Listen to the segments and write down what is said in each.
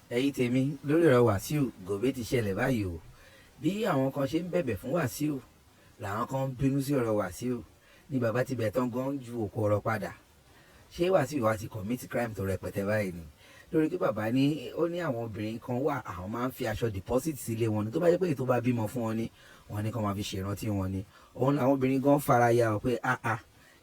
ẹ̀yin tèmi lórí ọ̀rọ̀ Wasiu gòbé ti ṣẹlẹ̀ báyìí o bí àwọn kan ṣe ń bẹ̀bẹ̀ fún Wasiu làwọn kan ń bínú sí ọ̀rọ̀ Wasiu ní bàbá Tibetan gan ju òkú ọ̀rọ̀ padà. Ṣé Wasiu wa ti commit crime tó rẹpẹtẹ báyìí ni lórí pé bàbá ní ó ní àwọn obìnrin kan wà àwọn máa ń fi aṣọ deposit sílé wọn ni tó bá jẹ́ pé èyí tó bá bímọ fún wọn ni wọn ní kàn máa fi ṣèrántí wọn ni òun làwọn obìnrin gan fara ya ọ pé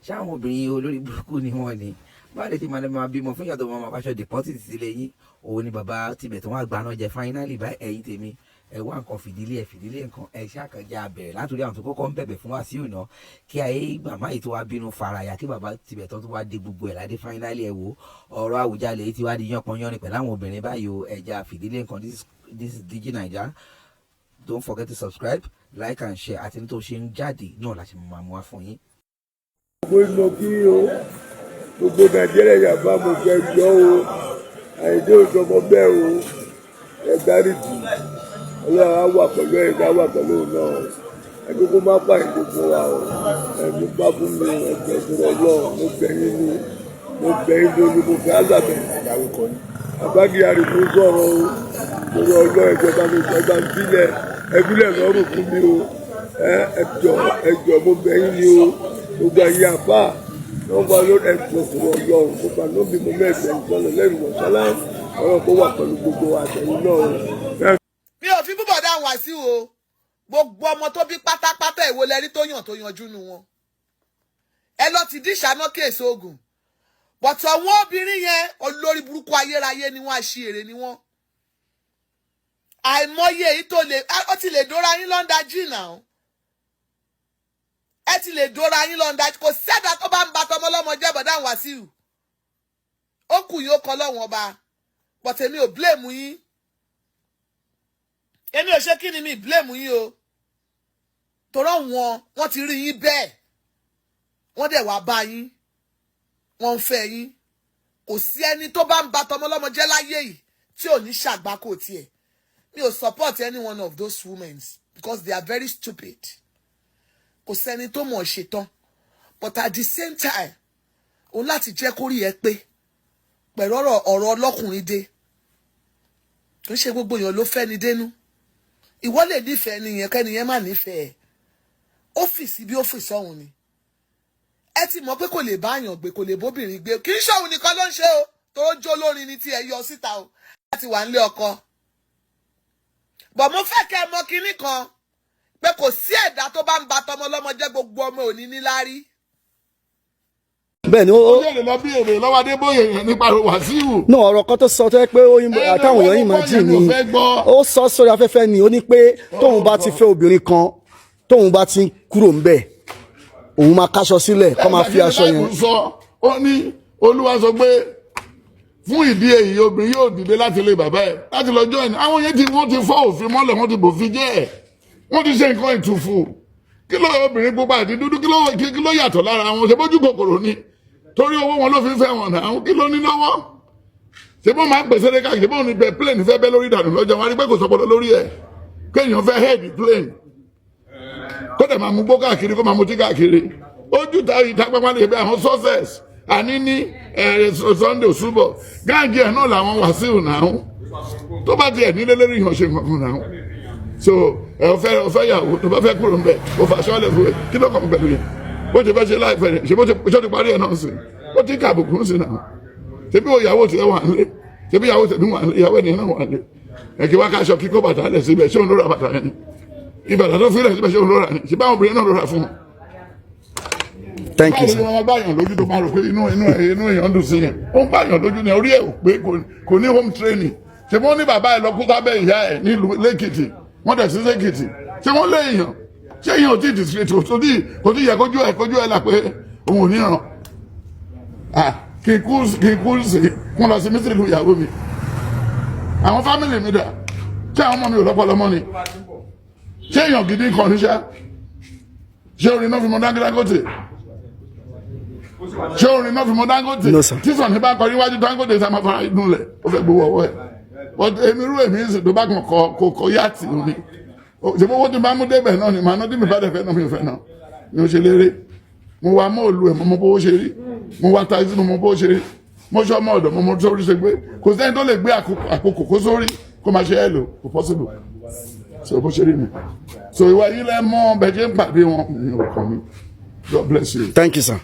ṣé àwọn obìnrin olórí burúkú ni wọn ni báwo lè ti máa bímọ fún ìyàtọ̀ máa faṣọ deposit sílé yín òun ni bàbá Tibetan wà gbaná jẹ finally bá ẹ̀yin tèmi ẹ wá nǹkan fìdílé nǹkan ẹ ṣàkànjá bẹ̀rẹ̀ látòrí àwọn tó kọ́kọ́ ń bẹ̀bẹ̀ fún Wasiu náà kí ayé màmá yìí tó wá bínú faraya kí bàbá Tibetan tó wá dé gbogbo ẹ̀ ládé finally ẹ wo ọ̀rọ̀ Awujale yìí ti wá di yánpọnyánrin pẹ̀lú àwọn obìnrin báyìí o ẹja fìdílé nǹkan this is DIGINAIJA. Don't forget to subscribe, like and share àti ní tó ṣe ń jáde náà láti máa mú wá fún yín. Gbogbo kí o gbogbo Nàìjíríà yàgbá mo fẹ́ gbọ́ o Àyìndé òjọmọ bẹ́ẹ̀ o ẹ dáríjì Ọlọ́run á wà pẹ̀lú ẹ̀dá wà pẹ̀lú náà ẹni kó má pa ìdìbò wa o ẹni bá fún mi ẹgbẹ́ ìṣòro Ọlọ́run mo bẹ̀yìn ni mo fẹ́ àgbàbẹ̀ àbágíyàrí tó sọ̀rọ̀ o lórí Ọlọ́run ìjọba mi ìjọba ń sílẹ̀ ẹbílẹ̀ lọ́rùn fún mi o ẹjọ́ mo bẹ̀yìn ni o gbogbo ayé àbá wọ́n wá lórí ẹ̀sùn òkúrò Ọlọ́run gbogbo àná bí mo mẹ́sẹ̀ ìsọ̀lẹ̀ lẹ́yìn wọ̀sálá ọ̀rọ̀ tó wà pẹ̀lú gbogbo àtẹ̀yìn náà. mi ò fi búbọ̀ dáhùn Wasiu o gbogbo ọmọ tó bí pátápátá èwo lẹ́rí tó yanjú nu wọn ẹ lọ ti dín ìṣáná kéèso oògùn bọ̀tọ̀ àwọn obìnrin yẹn olórí burúkú ayérayé ni wọ́n àṣìírè ni wọ́n àìmọye èyí tó lè ó ti lè dóra yín lọ́ndà jìnnà ẹ ti lè dóra yín lọ́ndà kò sẹ́dá tó bá ń ba tọmọ lọ́mọ jẹ́ bọ̀dá Wasiu ó kù yín ó kọ lọ́wọ́n ọba bọ̀tẹ̀ mi ò blame yín èmi ò ṣe kí ni mi blame yín o torọ́ wọ́n ti rí yín bẹ́ẹ̀ wọ́n dẹ̀ wá bá yín wọ́n ń fẹ́ yín kò sí ẹni tó bá ń ba tọmọ lọ́mọ jẹ́ láyé yìí tí ò ní ṣàgbákò tiẹ̀ mi ò support any one of those women because they are very stupid kò sẹ́ni tó mọ̀ ṣetán but at the same time òun láti jẹ́ kórí ẹ pé pẹ̀lú ọ̀rọ̀ ọlọ́kùnrin dé kò ń ṣe gbogbo èèyàn ló fẹ́ ni dénú ìwọ lè nífẹ̀ẹ́ nìyẹn kẹ́niyẹn má nífẹ̀ẹ́ ọ́fíìsì bí ọ́fíìsì ọ̀hún ni ẹ ti mọ̀ pé kò lè báyàn gbé kò lè bóbìnrin gbé kì í ṣòun nìkan ló ń ṣe o tó jó lórin ní tí ẹ yọ síta o láti wà nílé ọkọ bọ̀ mo fẹ́ kẹ́ ẹ mọ̀ kinní kan pé kò sí ẹ̀dá tó bá ń ba tọmọ lọ́mọ jẹ́ gbogbo ọmọ òní níláárí. bẹ́ẹ̀ ni ó lè lọ bí èrè lọ́wọ́ Adébóyè yẹn nípa Wasiu. náà ọ̀rọ̀ kan tó sọ tó yẹ pé àtàwọn èèyàn yìí máa jì ní ó sọ sórí afẹ́fẹ́ ni ó ní pé tóun bá ti fẹ́ obìnrin kan tóun bá ti kúrò ńbẹ̀ òun máa káṣọ sílẹ̀ kó máa fi aṣọ yẹn. ó ní Olúwa sọ pé fún ìdí èyí obìnrin yóò dìde láti ilé bàbá ẹ̀ láti lọ join àwọn yẹn tí wọ́n ti fọ́ òfin mọ́lẹ̀ wọ́n ti bòfin jẹ́ ẹ̀ wọ́n ti ṣe nǹkan ìtùfù kí ló obìnrin pupa àti dúdú kí ló yàtọ̀ lára wọn ṣe bójú kòkòrò ni torí owó wọn ló fi ń fẹ́ wọn náà kí ló ní lọ́wọ́ ṣe bó máa ń pèsè lé káàkiri bó ní plane fẹ́ bẹ́ lórí ìdànù lọ́jọ́ wọn rí pé kò sọpọlọ lórí ẹ̀ kéèyàn fẹ́ head plane kó dẹ̀ máa mú gbó káàkiri kó máa mutí káàkiri ojú ìta pápá lè bẹ àwọn success àní ní Sunday Òṣùbọ̀ gáàgì ẹ̀ náà làwọn Wasiu náà tó bá tiẹ̀ nílé lérí ìhàn ṣe nǹkan náà so ẹ ọfẹ yàwó tó bá fẹ́ kúrò ńbẹ̀ ó fà sọ́ọ́lẹ̀ fún ẹ kí ló kàn pẹ̀lú yẹn bó ṣe fẹ́ ṣe láìpẹ́ rẹ̀ ṣe bó ṣe ti parí ẹ̀ náà sí ó ti kà àbùkù ń sí náà ṣe bí ìyàwó tiẹ̀ wà nílé ṣe bí ìyàwó tẹ̀mí wà nílé ìyàwó ènìyàn náà wà nílé ẹ kí wá káṣọ kíkó bàtà lẹ̀ síbẹ̀ ṣé òun ló ra bàtà yẹn ni ìbàdàn tó fi rẹ̀ síbẹ̀ ṣé òun ló ra ni ṣe báwọn obìnrin náà ló ra fún un. Thank you, sir. báwo ni wọn bá yàn lójú tó máa rò pé inú èèyàn dùn sí yẹn ó ń bá yàn lójú ní orí ẹ̀ ò pé kò ní home training ṣe bó ní bàbá ẹ̀ lọ kú sábẹ́ ìyá ẹ̀ nílùú lẹ́kìtì wọ́n tẹ̀ sí lẹ́kìtì ṣé wọ́n lé èèyàn ṣé èèyàn ò tí ì discreet kò tí yẹ kójú ẹ̀ là pé òun ò ní ràn kì í kú sí wọn lọ sí mísírì lu ìyàwó mi àwọn fámìlì mi dà ṣé àwọn ọmọ mi ò lọ́pọ̀lọpọ̀ ni ṣé èèyàn gidi kan ní ṣá ṣé orin náà fi mọ Dangote ṣé orin náà fi mọ Dangote tíṣàn ní bá kọ níwájú Dangote sá máa fara inú lẹ̀ ó fẹ́ gbowó ọwọ́ ẹ̀ but èmi rú èmi ń sìn tó bá kàn kọ yáàtì mi ṣèbó owó tí bá mú débẹ̀ náà ni màá ná tí mi bá dẹ̀ fẹ́ náà mi ò fẹ́ náà ni ó ṣe léré mo wá mọ́ òlu ẹ̀ mo mọ bó ṣe rí mo wá taxi mo mọ bó ṣe rí mo ṣe ọmọ ọ̀dọ̀ mo mọ sórí ṣe gbé kò sẹ́ni tó lè gbé àkókò kó sórí kó máa ṣe hello kò possible so bó ṣe rí mi so ìwà yìí lẹ mọ bẹ ṣe ń pàdé wọn ní ọkàn mi God bless you. Thank you, sir.